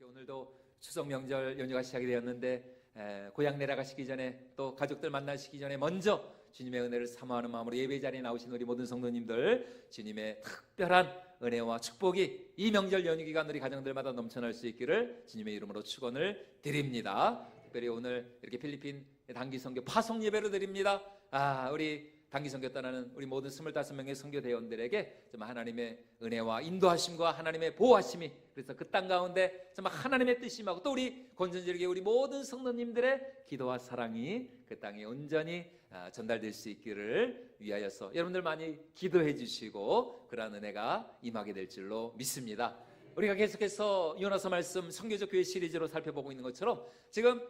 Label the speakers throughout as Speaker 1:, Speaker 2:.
Speaker 1: 오늘도 추석 명절 연휴가 시작이 되었는데 고향 내려가시기 전에 또 가족들 만나시기 전에 먼저 주님의 은혜를 사모하는 마음으로 예배 자리에 나오신 우리 모든 성도님들, 주님의 특별한 은혜와 축복이 이 명절 연휴 기간 우리 가정들마다 넘쳐날 수 있기를 주님의 이름으로 축원을 드립니다. 특별히 오늘 이렇게 필리핀 단기 선교 파송 예배로 드립니다. 우리 단기 선교 떠나는 우리 모든 25명의 선교 대원들에게 정말 하나님의 은혜와 인도하심과 하나님의 보호하심이, 그래서 그 땅 가운데 정말 하나님의 뜻이 임하고, 또 우리 건전지르게 우리 모든 성도님들의 기도와 사랑이 그 땅에 온전히 전달될 수 있기를 위하여서 여러분들 많이 기도해 주시고 그러한 은혜가 임하게 될 줄로 믿습니다. 우리가 계속해서 요나서 말씀 선교적 교회 시리즈로 살펴보고 있는 것처럼 지금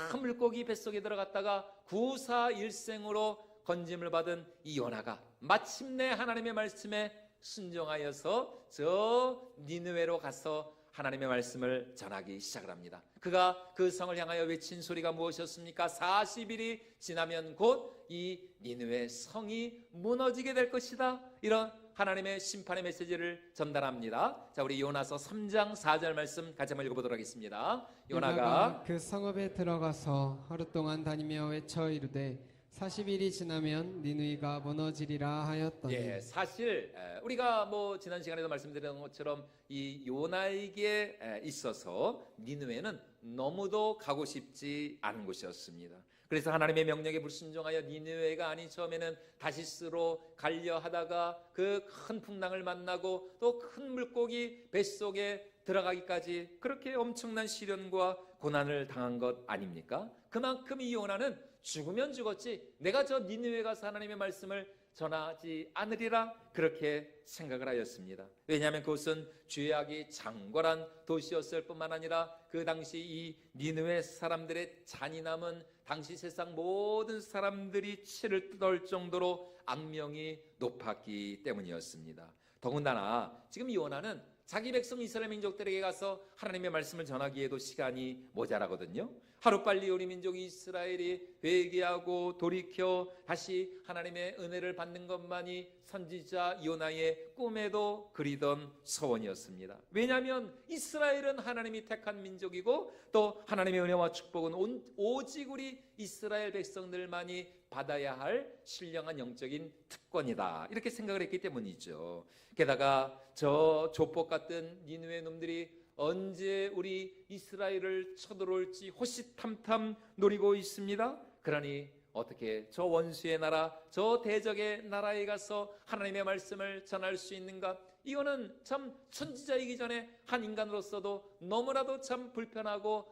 Speaker 1: 큰 물고기 뱃속에 들어갔다가 구사일생으로 건짐을 받은 이 요나가 마침내 하나님의 말씀에 순종하여서 저 니느웨로 가서 하나님의 말씀을 전하기 시작을 합니다. 그가 그 성을 향하여 외친 소리가 무엇이었습니까? 40일이 지나면 곧 이 니느웨 성이 무너지게 될 것이다. 이런 하나님의 심판의 메시지를 전달합니다. 자, 우리 요나서 3장 4절 말씀 같이 한번 읽어보도록 하겠습니다. 요나가
Speaker 2: 그 성읍에 들어가서 하루 동안 다니며 외쳐 이르되 40일이 지나면 니느웨가 무너지리라 하였더니.
Speaker 1: 사실 우리가 지난 시간에도 말씀드린 것처럼 이 요나에게 있어서 니느웨는 너무도 가고 싶지 않은 곳이었습니다. 그래서 하나님의 명령에 불순종하여 니느웨가 아닌 처음에는 다시스로 가려 하다가 그 큰 풍랑을 만나고 또 큰 물고기 뱃속에 들어가기까지 그렇게 엄청난 시련과 고난을 당한 것 아닙니까? 그만큼 이 요나는 죽으면 죽었지 내가 저 니느웨 가서 하나님의 말씀을 전하지 않으리라 그렇게 생각을 하였습니다. 왜냐하면 그곳은 죄악이 장궐한 도시였을 뿐만 아니라 그 당시 이 니느웨 사람들의 잔인함은 당시 세상 모든 사람들이 치를 뜯을 정도로 악명이 높았기 때문이었습니다. 더군다나 지금 요나는 자기 백성 이스라엘 민족들에게 가서 하나님의 말씀을 전하기에도 시간이 모자라거든요. 하루빨리 우리 민족 이스라엘이 회개하고 돌이켜 다시 하나님의 은혜를 받는 것만이 선지자 요나의 꿈에도 그리던 소원이었습니다. 왜냐하면 이스라엘은 하나님이 택한 민족이고 또 하나님의 은혜와 축복은 오직 우리 이스라엘 백성들만이 받아야 할 신령한 영적인 특권이다, 이렇게 생각을 했기 때문이죠. 게다가 저 조폭 같은 니느웨 놈들이 언제 우리 이스라엘을 쳐들어올지 호시탐탐 노리고 있습니다. 그러니 어떻게 저 원수의 나라, 저 대적의 나라에 가서 하나님의 말씀을 전할 수 있는가? 이거는 참 선지자이기 전에 한 인간으로서도 너무나도 참 불편하고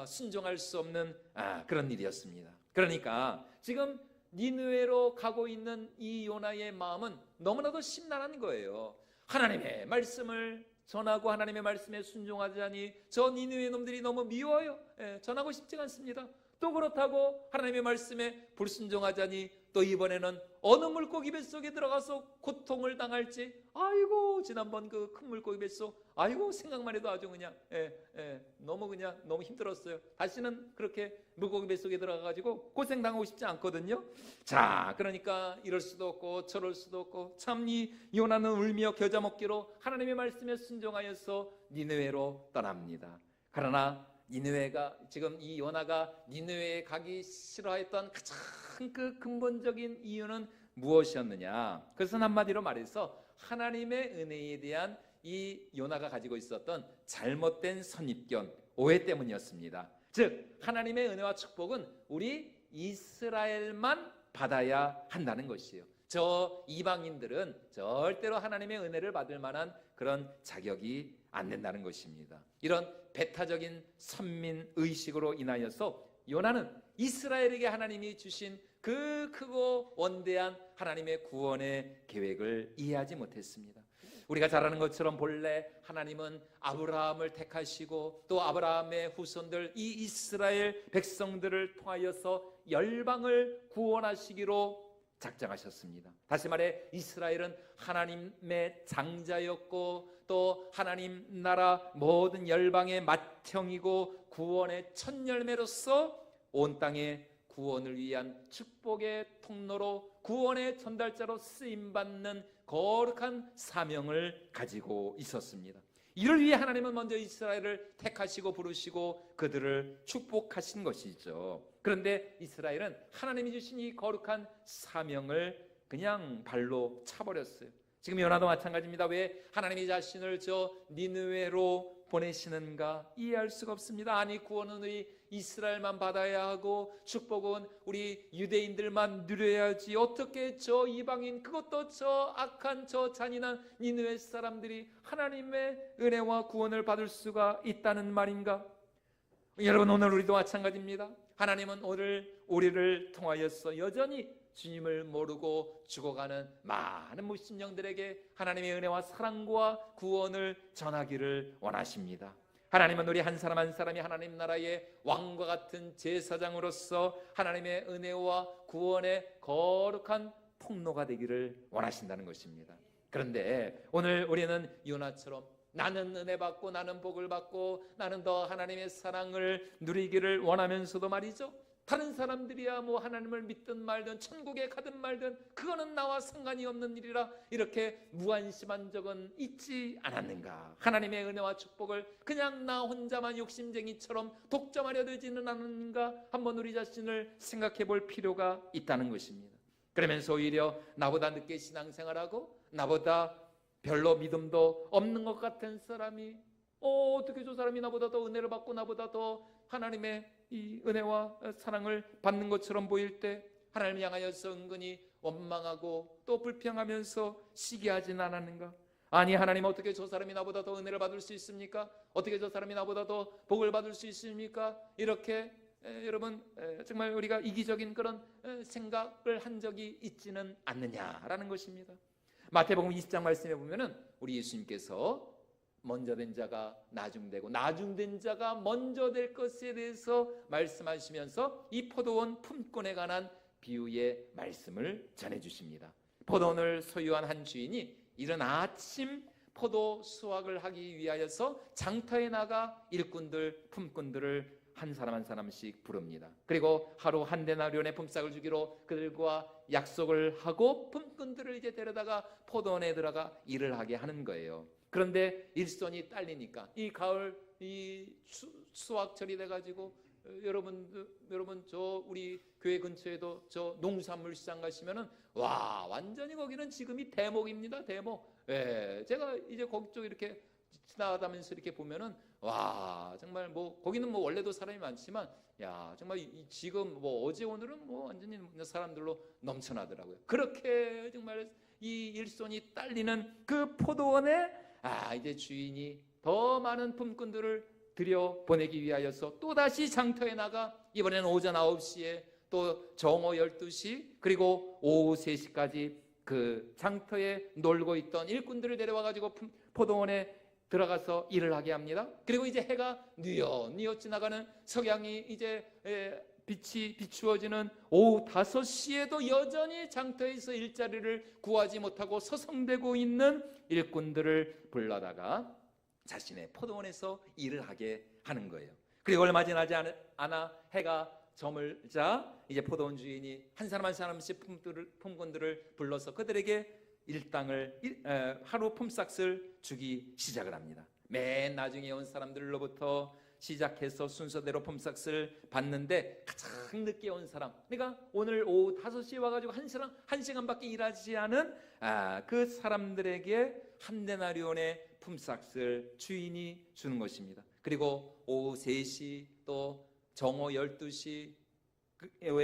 Speaker 1: 순종할 수 없는 그런 일이었습니다. 그러니까 지금 니느웨로 가고 있는 이 요나의 마음은 너무나도 심란한 거예요. 하나님의 말씀을 전하고 하나님의 말씀에 순종하자니 저 니느웨 놈들이 너무 미워요. 전하고 싶지 않습니다. 또 그렇다고 하나님의 말씀에 불순종하자니 또 이번에는 어느 물고기 뱃속에 들어가서 고통을 당할지, 아이고 지난번 그 큰 물고기 뱃속, 아이고 생각만 해도 아주 그냥 너무 힘들었어요. 다시는 그렇게 물고기 뱃속에 들어가가지고 고생당하고 싶지 않거든요. 자, 그러니까 이럴 수도 없고 저럴 수도 없고 참 이 요나는 울며 겨자 먹기로 하나님의 말씀에 순종하여서 니느웨로 떠납니다. 그러나 니느웨가, 지금 이 요나가 니느웨에 가기 싫어했던 가장 그 근본적인 이유는 무엇이었느냐? 그것은 한마디로 말해서 하나님의 은혜에 대한 이 요나가 가지고 있었던 잘못된 선입견, 오해 때문이었습니다. 즉 하나님의 은혜와 축복은 우리 이스라엘만 받아야 한다는 것이에요. 저 이방인들은 절대로 하나님의 은혜를 받을 만한 그런 자격이 안 된다는 것입니다. 이런 배타적인 선민의식으로 인하여서 요나는 이스라엘에게 하나님이 주신 그 크고 원대한 하나님의 구원의 계획을 이해하지 못했습니다. 우리가 잘 아는 것처럼 본래 하나님은 아브라함을 택하시고 또 아브라함의 후손들 이 이스라엘 백성들을 통하여서 열방을 구원하시기로 작정하셨습니다. 다시 말해 이스라엘은 하나님의 장자였고 또 하나님 나라 모든 열방의 맏형이고 구원의 첫 열매로서 온 땅에 구원을 위한 축복의 통로로 구원의 전달자로 쓰임받는 거룩한 사명을 가지고 있었습니다. 이를 위해 하나님은 먼저 이스라엘을 택하시고 부르시고 그들을 축복하신 것이죠. 그런데 이스라엘은 하나님이 주신 이 거룩한 사명을 그냥 발로 차버렸어요. 지금 요나도 마찬가지입니다. 왜 하나님이 자신을 저 니느웨로 보내시는가 이해할 수가 없습니다. 아니, 구원은 우리 이스라엘만 받아야 하고 축복은 우리 유대인들만 누려야지, 어떻게 저 이방인, 그것도 저 악한 저 잔인한 니느웨 사람들이 하나님의 은혜와 구원을 받을 수가 있다는 말인가? 여러분, 오늘 우리도 마찬가지입니다. 하나님은 오늘 우리를 통하여서 여전히 주님을 모르고 죽어가는 많은 무신령들에게 하나님의 은혜와 사랑과 구원을 전하기를 원하십니다. 하나님은 우리 한 사람 한 사람이 하나님 나라의 왕과 같은 제사장으로서 하나님의 은혜와 구원의 거룩한 통로가 되기를 원하신다는 것입니다. 그런데 오늘 우리는 요나처럼 나는 은혜 받고 나는 복을 받고 나는 더 하나님의 사랑을 누리기를 원하면서도 말이죠, 다른 사람들이야 뭐 하나님을 믿든 말든 천국에 가든 말든 그거는 나와 상관이 없는 일이라 이렇게 무관심한 적은 있지 않았는가? 하나님의 은혜와 축복을 그냥 나 혼자만 욕심쟁이처럼 독점하려 들지는 않는가? 한번 우리 자신을 생각해 볼 필요가 있다는 것입니다. 그러면서 오히려 나보다 늦게 신앙생활하고 나보다 별로 믿음도 없는 것 같은 사람이 어떻게 저 사람이 나보다 더 은혜를 받고 나보다 더 하나님의 이 은혜와 사랑을 받는 것처럼 보일 때 하나님을 향하여서 은근히 원망하고 또 불평하면서 시기하진 않았는가? 아니, 하나님 어떻게 저 사람이 나보다 더 은혜를 받을 수 있습니까? 어떻게 저 사람이 나보다 더 복을 받을 수 있습니까? 이렇게 여러분 정말 우리가 이기적인 그런 생각을 한 적이 있지는 않느냐라는 것입니다. 마태복음 20장 말씀에 보면은 우리 예수님께서 먼저 된 자가 나중되고 나중된 자가 먼저 될 것에 대해서 말씀하시면서 이 포도원 품꾼에 관한 비유의 말씀을 전해주십니다. 포도원을 소유한 한 주인이 이른 아침 포도 수확을 하기 위하여서 장터에 나가 일꾼들, 품꾼들을 한 사람 한 사람씩 부릅니다. 그리고 하루 한 데나리온의 품삯을 주기로 그들과 약속을 하고 품꾼들을 이제 데려다가 포도원에 들어가 일을 하게 하는 거예요. 그런데 일손이 딸리니까 이 가을 이 수확철이 돼가지고 여러분 저 우리 교회 근처에도 저 농산물 시장 가시면은 와, 완전히 거기는 지금이 대목입니다. 대목. 예, 제가 이제 거기 쪽 이렇게 지나가면서 이렇게 보면은 와, 정말 뭐 거기는 뭐 원래도 사람이 많지만 야, 정말 지금 뭐 어제 오늘은 뭐 완전히 사람들로 넘쳐나더라고요. 그렇게 정말 이 일손이 딸리는 그 포도원에 이제 주인이 더 많은 품꾼들을 들여 보내기 위하여서 또다시 장터에 나가 이번에는 오전 9시에 또 정오 12시 그리고 오후 3시까지 그 장터에 놀고 있던 일꾼들을 데려와 가지고 포도원에 들어가서 일을 하게 합니다. 그리고 이제 해가 뉘엿뉘엿 지나가는 석양이 이제 빛이 비추어지는 오후 5시에도 여전히 장터에서 일자리를 구하지 못하고 서성대고 있는 일꾼들을 불러다가 자신의 포도원에서 일을 하게 하는 거예요. 그리고 얼마 지나지 않아 해가 저물자 이제 포도원 주인이 한 사람 한 사람씩 품꾼들을 불러서 그들에게 일당을 하루 품삯을 주기 시작을 합니다. 맨 나중에 온 사람들로부터 시작해서 순서대로 품삯을 받는데 가장 늦게 온 사람, 그러니까 오늘 오후 5시에 와가지고 한 시간밖에 일하지 않은 그 사람들에게 한 데나리온의 품삯을 주인이 주는 것입니다. 그리고 오후 3시 또 정오 12시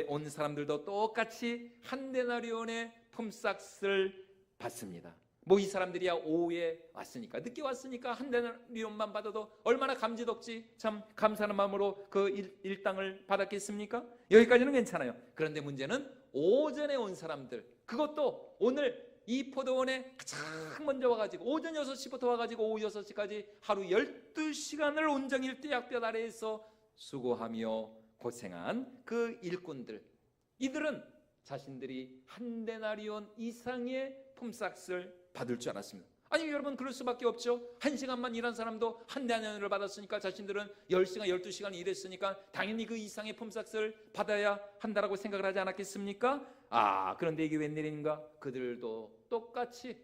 Speaker 1: 온 사람들도 똑같이 한 데나리온의 품삯을 받습니다. 뭐 이 사람들이야 오후에 왔으니까, 늦게 왔으니까 한 데나리온만 받아도 얼마나 감지덕지 참 감사하는 마음으로 그 일당을 받았겠습니까? 여기까지는 괜찮아요. 그런데 문제는 오전에 온 사람들, 그것도 오늘 이 포도원에 가장 먼저 와가지고 오전 6시부터 와가지고 오후 6시까지 하루 12시간을 온종일 떼약볕 아래에서 수고하며 고생한 그 일꾼들, 이들은 자신들이 한 데나리온 이상의 품삯을 받을 줄 알았습니다. 아니 여러분, 그럴 수밖에 없죠. 1시간만 일한 사람도 한 데나리온을 받았으니까 자신들은 10시간 12시간 일했으니까 당연히 그 이상의 품삯을 받아야 한다라고 생각을 하지 않았겠습니까? 그런데 이게 웬일인가? 그들도 똑같이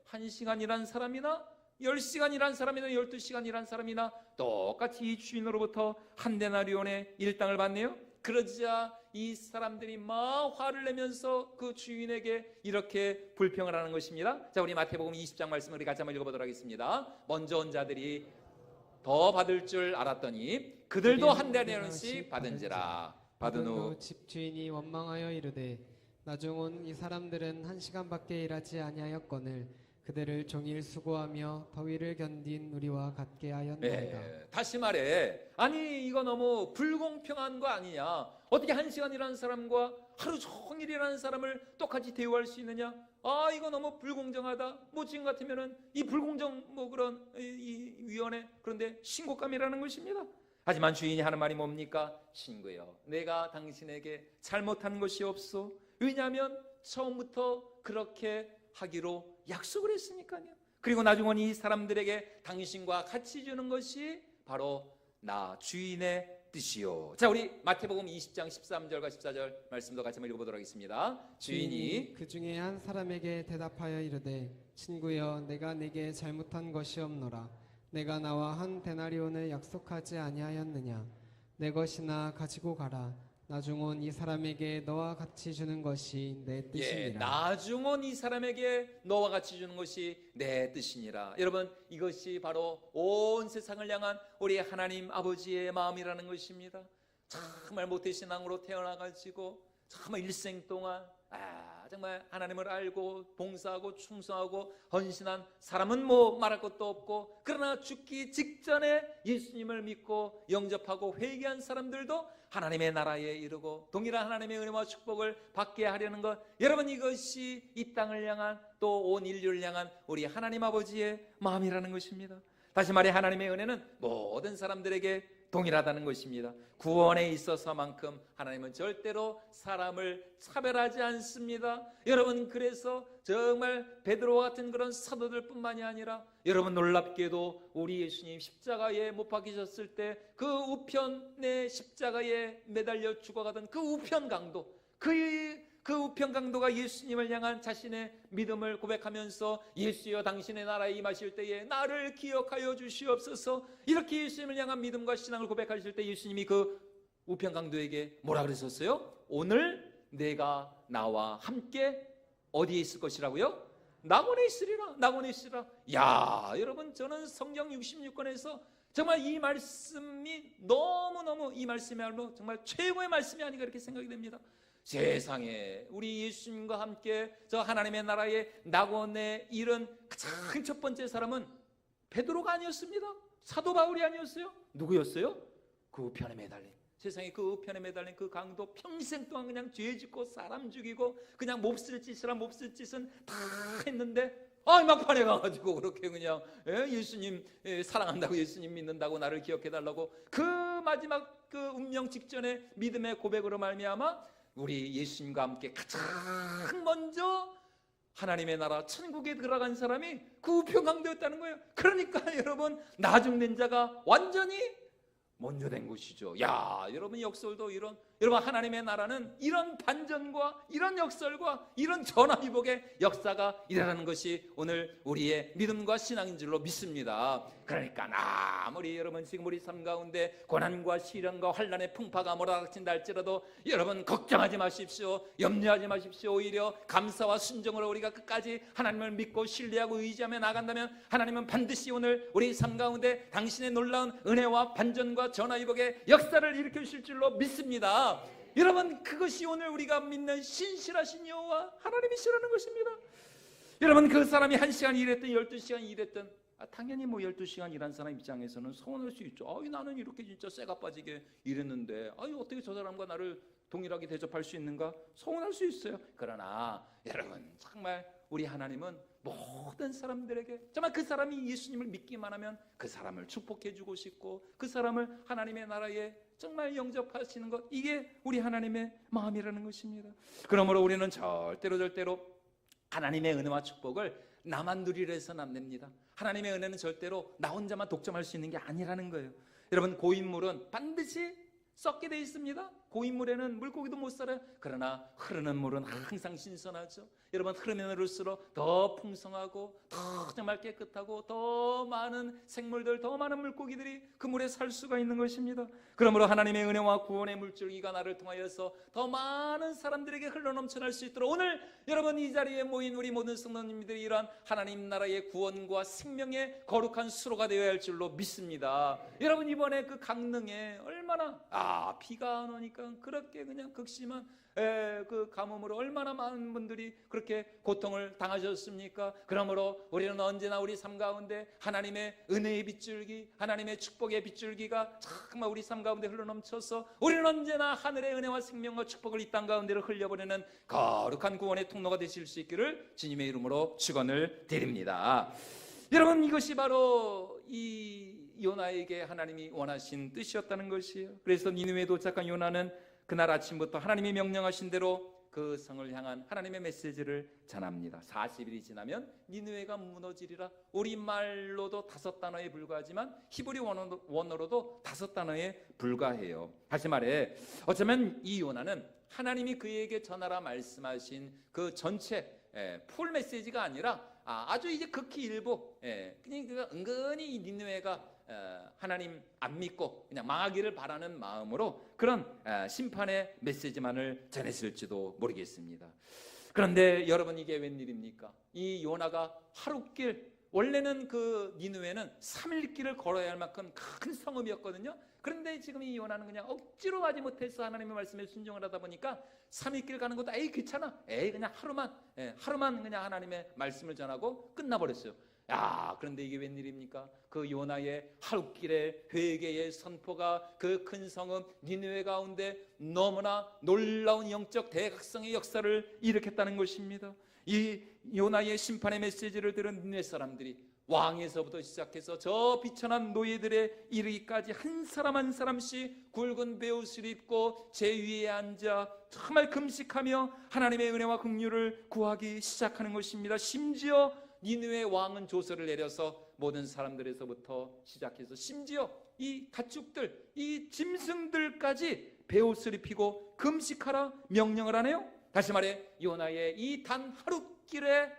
Speaker 1: 1시간 일한 사람이나 10시간 일한 사람이나 12시간 일한 사람이나 똑같이 이 주인으로부터 한 데나리온의 일당을 받네요. 그러자 이 사람들이 막 화를 내면서 그 주인에게 이렇게 불평을 하는 것입니다. 자, 우리 마태복음 20장 말씀을 우리 같이 한번 읽어보도록 하겠습니다. 먼저 온 자들이 더 받을 줄 알았더니 그들도 한 데나리온씩 받은지라. 받은 후
Speaker 2: 집주인이 원망하여 이르되 나중 온 이 사람들은 1시간밖에 일하지 아니하였거늘 그들을 종일 수고하며 더위를 견딘 우리와 같게 하였나이다.
Speaker 1: 다시 말해, 아니 이거 너무 불공평한 거 아니냐? 어떻게 1시간 일하는 사람과 하루 종일 일하는 사람을 똑같이 대우할 수 있느냐? 아, 이거 너무 불공정하다. 뭐 지금 같으면은 이 불공정 뭐 그런 이 위원회, 그런데 신고감이라는 것입니다. 하지만 주인이 하는 말이 뭡니까? 친구여, 내가 당신에게 잘못한 것이 없소. 왜냐하면 처음부터 그렇게 하기로 약속을 했으니까요. 그리고 나중은 이 사람들에게 당신과 같이 주는 것이 바로 나 주인의 뜻이요. 자, 우리 마태복음 20장 13절과 14절 말씀도 같이 한번 읽어보도록 하겠습니다. 주인이
Speaker 2: 그 중에 한 사람에게 대답하여 이르되 친구여, 내가 네게 잘못한 것이 없노라. 내가 나와 한 데나리온을 약속하지 아니하였느냐? 내 것이나 가지고 가라. 나중 온 이 사람에게 너와 같이 주는 것이 내 뜻이니라.
Speaker 1: 나중 온 이 사람에게 너와 같이 주는 것이 내 뜻이니라. 여러분, 이것이 바로 온 세상을 향한 우리 하나님 아버지의 마음이라는 것입니다. 정말 모태신 왕으로 태어나가지고 정말 일생 동안 정말 하나님을 알고 봉사하고 충성하고 헌신한 사람은 뭐 말할 것도 없고, 그러나 죽기 직전에 예수님을 믿고 영접하고 회개한 사람들도 하나님의 나라에 이르고 동일한 하나님의 은혜와 축복을 받게 하려는 것, 여러분 이것이 이 땅을 향한 또 온 인류를 향한 우리 하나님 아버지의 마음이라는 것입니다. 다시 말해 하나님의 은혜는 모든 사람들에게 동일하다는 것입니다. 구원에 있어서만큼 하나님은 절대로 사람을 차별하지 않습니다. 여러분, 그래서 정말 베드로와 같은 그런 사도들 뿐만이 아니라 여러분 놀랍게도 우리 예수님 십자가에 못 박히셨을 때 그 우편의 십자가에 매달려 죽어가던 그 우편 강도, 그 우편 강도가 예수님을 향한 자신의 믿음을 고백하면서 예수여 당신의 나라에 임하실 때에 나를 기억하여 주시옵소서, 이렇게 예수님을 향한 믿음과 신앙을 고백하실 때 예수님이 그 우편 강도에게 뭐라 그러셨어요? 오늘 내가 나와 함께 어디에 있을 것이라고요? 낙원에 있으리라. 낙원에 있으리라. 야, 여러분, 저는 성경 66권에서 정말 이 말씀이 너무너무, 이 말씀이야말로 정말 최고의 말씀이 아닌가 이렇게 생각이 됩니다. 세상에 우리 예수님과 함께 저 하나님의 나라의 낙원에 이른 가장 첫 번째 사람은 베드로가 아니었습니다. 사도 바울이 아니었어요. 누구였어요? 그 우편에 매달린, 세상에 그 우편에 매달린 그 강도, 평생 동안 그냥 죄 짓고 사람 죽이고 그냥 몹쓸 짓이라 몹쓸 짓은 다 했는데 막판에 가가지고 그렇게 그냥 예수님 사랑한다고, 예수님 믿는다고, 나를 기억해달라고 그 마지막 그 운명 직전에 믿음의 고백으로 말미암아 우리 예수님과 함께 가장 먼저 하나님의 나라 천국에 들어간 사람이 그 우편 강도였다는 거예요. 그러니까 여러분, 나중된 자가 완전히 먼저 된 것이죠. 야, 여러분 역설도 여러분 하나님의 나라는 이런 반전과 이런 역설과 이런 전화위복의 역사가 일어나는 것이 오늘 우리의 믿음과 신앙인 줄로 믿습니다. 그러니까 아무리 여러분 지금 우리 삶 가운데 고난과 시련과 환난의 풍파가 몰아닥친다 할지라도 여러분 걱정하지 마십시오. 염려하지 마십시오. 오히려 감사와 순종으로 우리가 끝까지 하나님을 믿고 신뢰하고 의지하며 나간다면 하나님은 반드시 오늘 우리 삶 가운데 당신의 놀라운 은혜와 반전과 전화위복의 역사를 일으켜 주실 줄로 믿습니다. 여러분, 그것이 오늘 우리가 믿는 신실하신 여호와 하나님이시라는 것입니다. 여러분, 그 사람이 1시간 일했든 12시간 일했든 당연히 뭐 12시간 일한 사람 입장에서는 서운할 수 있죠. 나는 이렇게 진짜 쇠가 빠지게 일했는데 어떻게 저 사람과 나를 동일하게 대접할 수 있는가? 서운할 수 있어요. 그러나 여러분, 정말 우리 하나님은 모든 사람들에게 정말 그 사람이 예수님을 믿기만 하면 그 사람을 축복해 주고 싶고 그 사람을 하나님의 나라에 정말 영접하시는 것, 이게 우리 하나님의 마음이라는 것입니다. 그러므로 우리는 절대로 하나님의 은혜와 축복을 나만 누리려 해서는 안 됩니다. 하나님의 은혜는 절대로 나 혼자만 독점할 수 있는 게 아니라는 거예요. 여러분, 고인물은 반드시 썩게 돼 있습니다. 고인물에는 물고기도 못 살아요. 그러나 흐르는 물은 항상 신선하죠. 여러분, 흐르면 흐를수록 더 풍성하고 더 정말 깨끗하고 더 많은 생물들, 더 많은 물고기들이 그 물에 살 수가 있는 것입니다. 그러므로 하나님의 은혜와 구원의 물줄기가 나를 통하여서 더 많은 사람들에게 흘러넘쳐날 수 있도록 오늘 여러분 이 자리에 모인 우리 모든 성도님들이 이러한 하나님 나라의 구원과 생명의 거룩한 수로가 되어야 할 줄로 믿습니다. 여러분, 이번에 그 강릉에 얼마나 비가 안 오니까 그렇게 그냥 극심한 그 가뭄으로 얼마나 많은 분들이 그렇게 고통을 당하셨습니까? 그러므로 우리는 언제나 우리 삶 가운데 하나님의 은혜의 빗줄기, 하나님의 축복의 빗줄기가 정말 우리 삶 가운데 흘러넘쳐서 우리는 언제나 하늘의 은혜와 생명과 축복을 이 땅 가운데로 흘려보내는 거룩한 구원의 통로가 되실 수 있기를 주님의 이름으로 축원을 드립니다. 여러분, 이것이 바로 이 요나에게 하나님이 원하신 뜻이었다는 것이에요. 그래서 니느웨에 도착한 요나는 그날 아침부터 하나님이 명령하신 대로 그 성을 향한 하나님의 메시지를 전합니다. 40일이 지나면 니느웨가 무너지리라. 우리말로도 5단어에 불과하지만 히브리 원어로도 5단어에 불과해요. 다시 말해, 어쩌면 이 요나는 하나님이 그에게 전하라 말씀하신 그 전체 풀 메시지가 아니라 아주 이제 극히 일부, 그러니까 은근히 이 니느웨가 하나님 안 믿고 그냥 망하기를 바라는 마음으로 그런 심판의 메시지만을 전했을지도 모르겠습니다. 그런데 여러분, 이게 웬일입니까? 이 요나가 하룻길, 원래는 그 니느웨는 3일길을 걸어야 할 만큼 큰 성읍이었거든요. 그런데 지금 이 요나는 그냥 억지로 가지 못해서 하나님의 말씀에 순종을 하다 보니까 3일길 가는 것도 귀찮아, 그냥 하루만 그냥 하나님의 말씀을 전하고 끝나버렸어요. 그런데 이게 웬일입니까? 그 요나의 하룻길의 회개의 선포가 그 큰 성읍 니느웨 가운데 너무나 놀라운 영적 대각성의 역사를 일으켰다는 것입니다. 이 요나의 심판의 메시지를 들은 니느웨 사람들이 왕에서부터 시작해서 저 비천한 노예들에 이르기까지 한 사람 한 사람씩 굵은 베옷을 입고 제 위에 앉아 정말 금식하며 하나님의 은혜와 긍휼을 구하기 시작하는 것입니다. 심지어 니느웨 왕은 조서를 내려서 모든 사람들에서부터 시작해서 심지어 이 가축들, 이 짐승들까지 베옷을 입히고 금식하라 명령을 하네요. 다시 말해, 요나의 이 단 하룻길의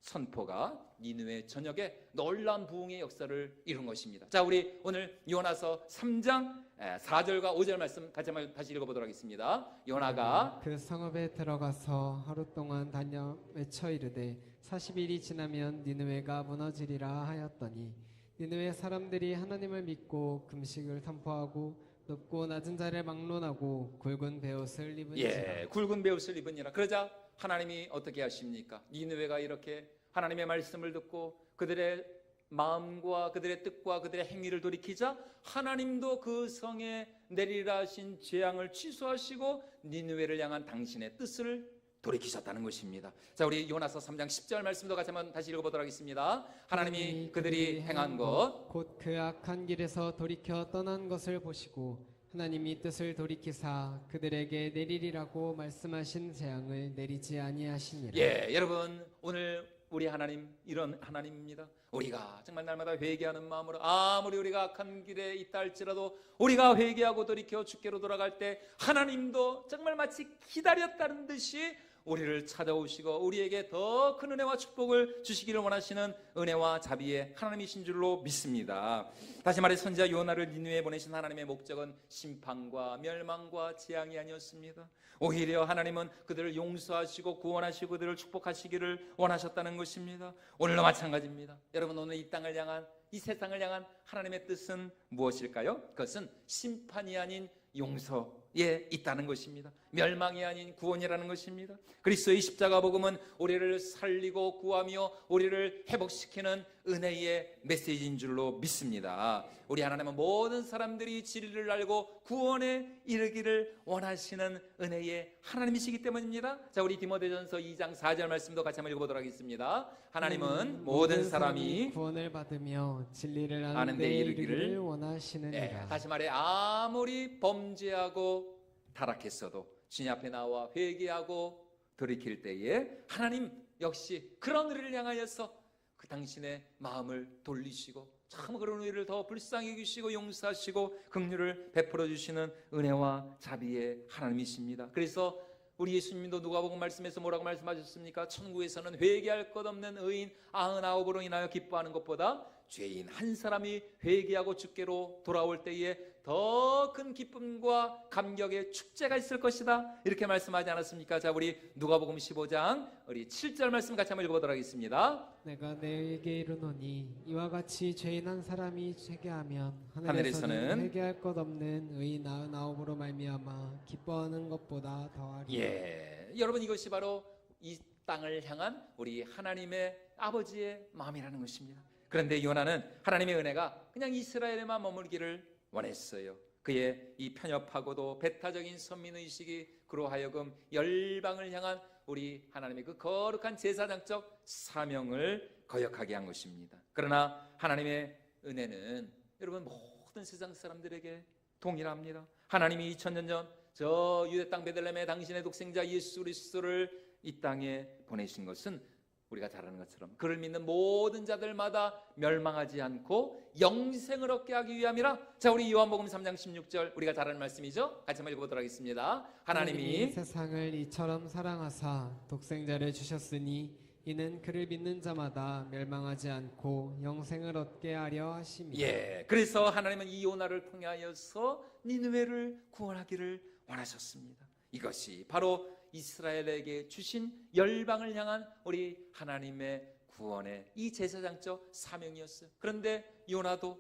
Speaker 1: 선포가 니느웨 전역에 놀라운 부흥의 역사를 이룬 것입니다. 자, 우리 오늘 요나서 3장 4절과 5절 말씀 같이 한번 다시 읽어보도록 하겠습니다. 요나가
Speaker 2: 그 성읍에 들어가서 하루 동안 다녀 외쳐 이르되 40일이 지나면 니느웨가 무너지리라 하였더니 니느웨 사람들이 하나님을 믿고 금식을 선포하고 높고 낮은 자를 막론하고 굵은 베옷을 입은지라.
Speaker 1: 굵은 베옷을 입으니라. 그러자 하나님이 어떻게 하십니까? 니느웨가 이렇게 하나님의 말씀을 듣고 그들의 마음과 그들의 뜻과 그들의 행위를 돌이키자 하나님도 그 성에 내리라 하신 재앙을 취소하시고 니느웨를 향한 당신의 뜻을 돌이키셨다는 것입니다. 자, 우리 요나서 3장 10절 말씀도 같이 한번 다시 읽어보도록 하겠습니다. 하나님이 그들이 행한 것
Speaker 2: 곧 그 악한 길에서 돌이켜 떠난 것을 보시고 하나님이 뜻을 돌이키사 그들에게 내리리라고 말씀하신 재앙을 내리지 아니하시니라.
Speaker 1: 여러분, 오늘 우리 하나님 이런 하나님입니다. 우리가 정말 날마다 회개하는 마음으로 아무리 우리가 악한 길에 있다 할지라도 우리가 회개하고 돌이켜 주께로 돌아갈 때 하나님도 정말 마치 기다렸다는 듯이 우리를 찾아오시고 우리에게 더 큰 은혜와 축복을 주시기를 원하시는 은혜와 자비의 하나님이신 줄로 믿습니다. 다시 말해, 선지자 요나를 니느웨에 보내신 하나님의 목적은 심판과 멸망과 재앙이 아니었습니다. 오히려 하나님은 그들을 용서하시고 구원하시고 그들을 축복하시기를 원하셨다는 것입니다. 오늘도 마찬가지입니다. 여러분, 오늘 이 땅을 향한, 이 세상을 향한 하나님의 뜻은 무엇일까요? 그것은 심판이 아닌 용서에 있다는 것입니다. 멸망이 아닌 구원이라는 것입니다. 그리스도의 십자가 복음은 우리를 살리고 구하며 우리를 회복시키는 은혜의 메시지인 줄로 믿습니다. 우리 하나님은 모든 사람들이 진리를 알고 구원에 이르기를 원하시는 은혜의 하나님이시기 때문입니다. 자, 우리 디모데전서 2장 4절 말씀도 같이 한번 읽어보도록 하겠습니다. 하나님은 모든 사람이
Speaker 2: 구원을 받으며 진리를
Speaker 1: 아는
Speaker 2: 아는
Speaker 1: 데
Speaker 2: 데
Speaker 1: 이르기를
Speaker 2: 이르기를 원하시느니라.
Speaker 1: 다시 말해, 아무리 범죄하고 타락했어도 주님 앞에 나와 회개하고 돌이킬 때에 하나님 역시 그런 우리를 향하여서 그 당신의 마음을 돌리시고 참 그런 우리를 더 불쌍히 여기시고 용서하시고 긍휼을 베풀어 주시는 은혜와 자비의 하나님이십니다. 그래서 우리 예수님도 누가복음 말씀에서 뭐라고 말씀하셨습니까? 천국에서는 회개할 것 없는 의인 99으로 인하여 기뻐하는 것보다 죄인 한 사람이 회개하고 주께로 돌아올 때에 더 큰 기쁨과 감격의 축제가 있을 것이다, 이렇게 말씀하지 않았습니까? 자, 우리 누가복음 15장 우리 7절 말씀 같이 한번 읽어보도록 하겠습니다.
Speaker 2: 내가 너에게 이르노니 이와 같이 죄인 한 사람이 회개하면
Speaker 1: 하늘에서는
Speaker 2: 하늘에서는 회개할 것 없는 의인 99으로 말미암아 기뻐하는 것보다 더하리라.
Speaker 1: 예, 여러분, 이것이 바로 이 땅을 향한 우리 하나님의 아버지의 마음이라는 것입니다. 그런데 요나는 하나님의 은혜가 그냥 이스라엘에만 머물기를 원했어요. 그의 이 편협하고도 배타적인 선민의식이 그로 하여금 열방을 향한 우리 하나님의 그 거룩한 제사장적 사명을 거역하게 한 것입니다. 그러나 하나님의 은혜는 여러분 모든 세상 사람들에게 동일합니다. 하나님이 2000년 전 저 유대 땅 베들레헴에 당신의 독생자 예수 그리스도를 이 땅에 보내신 것은 우리가 잘 아는 것처럼 그를 믿는 모든 자들마다 멸망하지 않고 영생을 얻게 하기 위함이라. 자, 우리 요한복음 3장 16절 우리가 잘 아는 말씀이죠. 같이 한번 읽어보도록 하겠습니다. 하나님이
Speaker 2: 세상을 이처럼 사랑하사 독생자를 주셨으니 이는 그를 믿는 자마다 멸망하지 않고 영생을 얻게 하려 하심이라.
Speaker 1: 예, 그래서 하나님은 이 요나를 통하여서 니느웨를 구원하기를 원하셨습니다. 이것이 바로 이스라엘에게 주신 열방을 향한 우리 하나님의 구원의 이 제사장적 사명이었어요. 그런데 요나도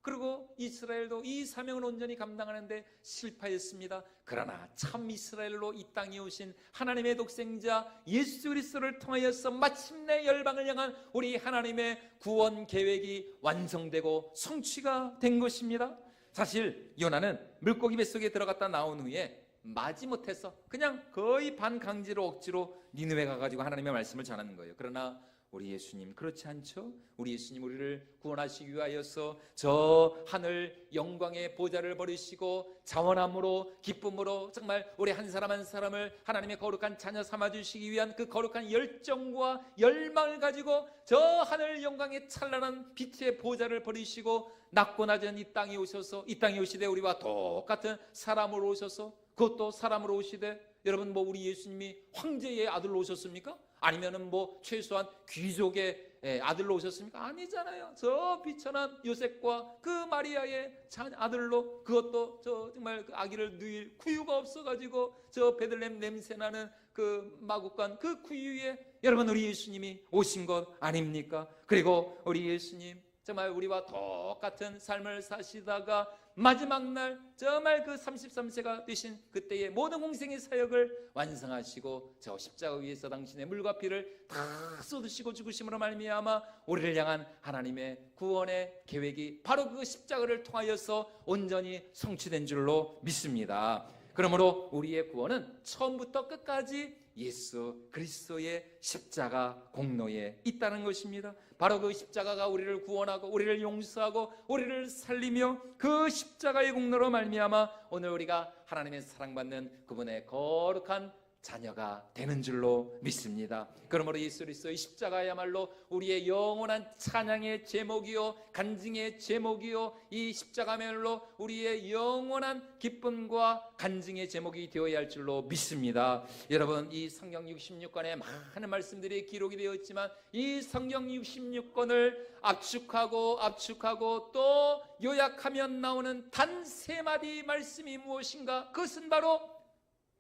Speaker 1: 그리고 이스라엘도 이 사명을 온전히 감당하는데 실패했습니다. 그러나 참 이스라엘로 이 땅에 오신 하나님의 독생자 예수 그리스도를 통하여서 마침내 열방을 향한 우리 하나님의 구원 계획이 완성되고 성취가 된 것입니다. 사실 요나는 물고기 뱃속에 들어갔다 나온 후에 마지못해서 그냥 거의 반강제로 억지로 니느웨 가가지고 하나님의 말씀을 전하는 거예요. 그러나 우리 예수님 그렇지 않죠? 우리 예수님 우리를 구원하시기 위하여서 저 하늘 영광의 보좌를 버리시고 자원함으로 기쁨으로 정말 우리 한 사람 한 사람을 하나님의 거룩한 자녀 삼아주시기 위한 그 거룩한 열정과 열망을 가지고 저 하늘 영광의 찬란한 빛의 보좌를 버리시고 낮고 낮은 이 땅에 오셔서 이 땅에 오시되 우리와 똑같은 사람으로 오셔서 그것도 사람으로 오시되 여러분 뭐 우리 예수님이 황제의 아들로 오셨습니까? 아니면은 뭐 최소한 귀족의 아들로 오셨습니까? 아니잖아요. 저 비천한 요셉과 그 마리아의 아들로, 그것도 저 정말 그 아기를 누일 구유가 없어가지고 저 베들레헴 냄새나는 그 마국간 그 구유에 여러분 우리 예수님이 오신 것 아닙니까? 그리고 우리 예수님 정말 우리와 똑같은 삶을 사시다가 마지막 날 정말 그 33세가 되신 그때의 모든 공생의 사역을 완성하시고 저 십자가 위에서 당신의 물과 피를 다 쏟으시고 죽으심으로 말미암아 우리를 향한 하나님의 구원의 계획이 바로 그 십자가를 통하여서 온전히 성취된 줄로 믿습니다. 그러므로 우리의 구원은 처음부터 끝까지 예수 그리스도의 십자가 공로에 있다는 것입니다. 바로 그 십자가가 우리를 구원하고 우리를 용서하고 우리를 살리며 그 십자가의 공로로 말미암아 오늘 우리가 하나님의 사랑받는 그분의 거룩한 자녀가 되는 줄로 믿습니다. 그러므로 예수 그리스도의 십자가야말로 우리의 영원한 찬양의 제목이요 간증의 제목이요 이 십자가야말로 우리의 영원한 기쁨과 간증의 제목이 되어야 할 줄로 믿습니다. 여러분 이 성경 66권에 많은 말씀들이 기록이 되어 있지만 이 성경 66권을 압축하고 또 요약하면 나오는 단 세 마디 말씀이 무엇인가? 그것은 바로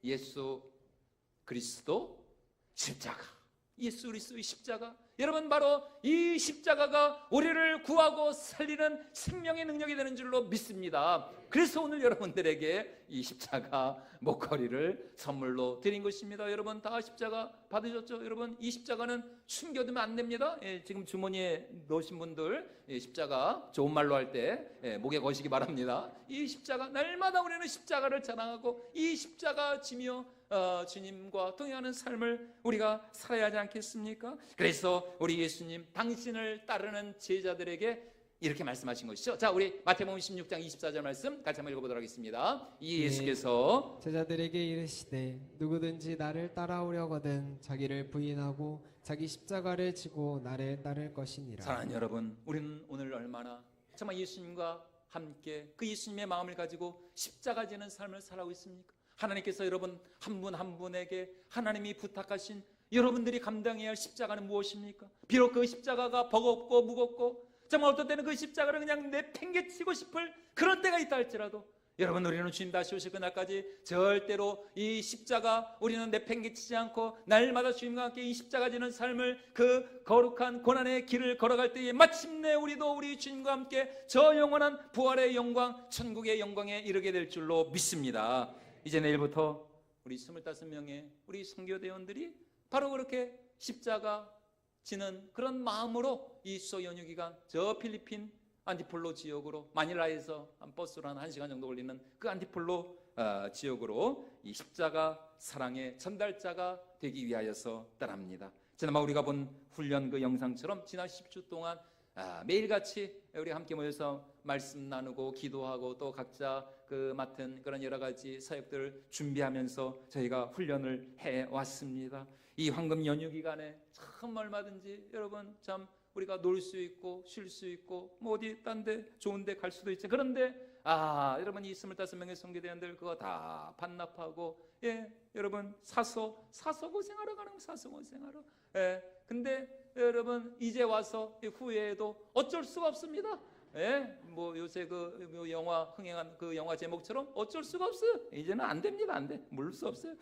Speaker 1: 예수 그리스도 십자가, 예수 그리스도의 십자가. 여러분 바로 이 십자가가 우리를 구하고 살리는 생명의 능력이 되는 줄로 믿습니다. 그래서 오늘 여러분들에게 이 십자가 목걸이를 선물로 드린 것입니다. 여러분 다 십자가 받으셨죠? 여러분 이 십자가는 숨겨두면 안 됩니다. 지금 주머니에 넣으신 분들 십자가 좋은 말로 할 때 목에 거시기 바랍니다. 이 십자가 날마다 우리는 십자가를 자랑하고 이 십자가 지며 주님과 동행하는 삶을 우리가 살아야 하지 않겠습니까? 그래서 우리 예수님 당신을 따르는 제자들에게 이렇게 말씀하신 것이죠. 자, 우리 마태복음 16장 24절 말씀 같이 한번 읽어보도록 하겠습니다. 이 예수께서
Speaker 2: 제자들에게 이르시되 누구든지 나를 따라오려거든 자기를 부인하고 자기 십자가를 지고 나를 따를 것이니라.
Speaker 1: 사랑하는 여러분, 우리는 오늘 얼마나 정말 예수님과 함께 그 예수님의 마음을 가지고 십자가 지는 삶을 살아오고 있습니까? 하나님께서 여러분 한 분 한 분에게 하나님이 부탁하신 여러분들이 감당해야 할 십자가는 무엇입니까? 비록 그 십자가가 버겁고 무겁고 정말 어떤 때는 그 십자가를 그냥 내팽개치고 싶을 그런 때가 있다 할지라도 여러분, 우리는 주님 다시 오실 그날까지 절대로 이 십자가 우리는 내팽개치지 않고 날마다 주님과 함께 이 십자가 지는 삶을 그 거룩한 고난의 길을 걸어갈 때에 마침내 우리도 우리 주님과 함께 저 영원한 부활의 영광, 천국의 영광에 이르게 될 줄로 믿습니다. 이제 내일부터 우리 25명의 우리 선교대원들이 바로 그렇게 십자가 지는 그런 마음으로 이 수호 연휴 기간 저 필리핀 안티폴로 지역으로 마닐라에서 한 버스로 한 1시간 정도 걸리는 그 안티폴로 지역으로 이 십자가 사랑의 전달자가 되기 위하여서 떠납니다. 지난번 우리가 본 훈련 그 영상처럼 지난 10주 동안 매일같이 우리 함께 모여서 말씀 나누고 기도하고 또 각자 그 맡은 그런 여러 가지 사역들을 준비하면서 저희가 훈련을 해왔습니다. 이 황금 연휴 기간에 참 얼마든지 여러분 참 우리가 놀 수 있고 쉴 수 있고 뭐 어디 딴 데 좋은 데 갈 수도 있지. 그런데 여러분 이 25명의 선교대원들 그거 다 반납하고 여러분 사서 고생하러 가는 거 사서 고생하러. 근데 여러분 이제 와서 후회해도 어쩔 수가 없습니다. 뭐 요새 그 영화 흥행한 그 영화 제목처럼 어쩔 수가 없어요. 이제는 안 됩니다. 안 돼. 물을 수 없어요.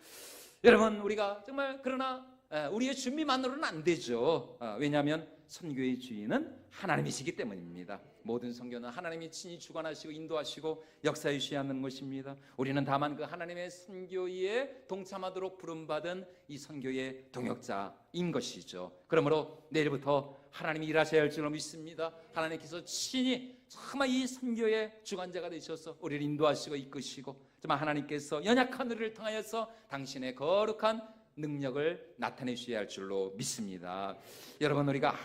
Speaker 1: 여러분 우리가 정말 그러나 우리의 준비만으로는 안 되죠. 왜냐하면 선교의 주인은 하나님이시기 때문입니다. 모든 선교는 하나님이 친히 주관하시고 인도하시고 역사해 주셔야 하는 것입니다. 우리는 다만 그 하나님의 선교에 동참하도록 부름받은 이 선교의 동역자인 것이죠. 그러므로 내일부터 하나님이 일하셔야 할 줄로 믿습니다. 하나님께서 친히 정말 이 선교의 주관자가 되셔서 우리를 인도하시고 이끄시고 정말 하나님께서 연약한 우리를 통하여서 당신의 거룩한 능력을 나타내 주셔야 할 줄로 믿습니다. 여러분 우리가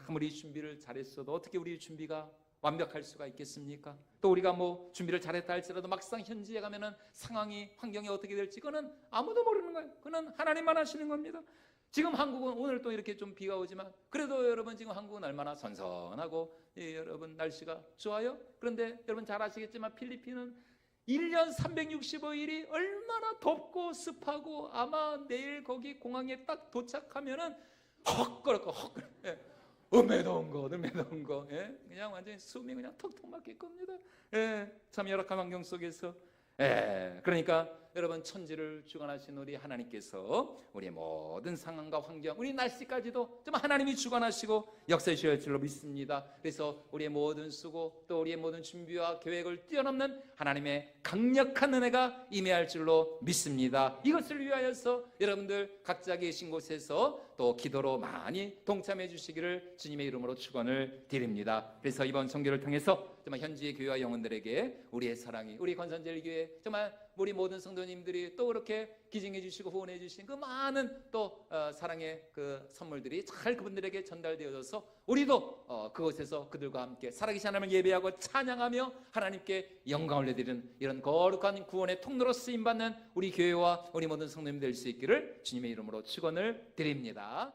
Speaker 1: 아무리 준비를 잘했어도 어떻게 우리 준비가 완벽할 수가 있겠습니까? 또 우리가 뭐 준비를 잘했다 할지라도 막상 현지에 가면은 상황이 환경이 어떻게 될지 그거는 아무도 모르는 거예요. 그거는 하나님만 하시는 겁니다. 지금 한국은 오늘 또 이렇게 좀 비가 오지만 그래도 여러분 지금 한국은 얼마나 선선하고 여러분 날씨가 좋아요. 그런데 여러분 잘 아시겠지만 필리핀은 1년 365일이 얼마나 덥고 습하고 아마 내일 거기 공항에 딱 도착하면은 헉거렸고 음해더운 거 그냥 완전히 숨이 그냥 턱턱 막힐 겁니다. 참 열악한 환경 속에서 그러니까 여러분 천지를 주관하신 우리 하나님께서 우리의 모든 상황과 환경 우리 날씨까지도 좀 하나님이 주관하시고 역사해 주실 줄로 믿습니다. 그래서 우리의 모든 수고 또 우리의 모든 준비와 계획을 뛰어넘는 하나님의 강력한 은혜가 임해할 줄로 믿습니다. 이것을 위하여서 여러분들 각자 계신 곳에서 또 기도로 많이 동참해 주시기를 주님의 이름으로 축원을 드립니다. 그래서 이번 선교를 통해서 정말 현지의 교회와 영혼들에게 우리의 사랑이 우리 건선제일교회 정말 우리 모든 성도님들이 또 그렇게 기증해 주시고 후원해 주신 그 많은 또 사랑의 그 선물들이 잘 그분들에게 전달되어져서 우리도 그곳에서 그들과 함께 살아계신 하나님을 예배하고 찬양하며 하나님께 영광을 내드리는 이런 거룩한 구원의 통로로 쓰임받는 우리 교회와 우리 모든 성도님 될 수 있기를 주님의 이름으로 축원을 드립니다.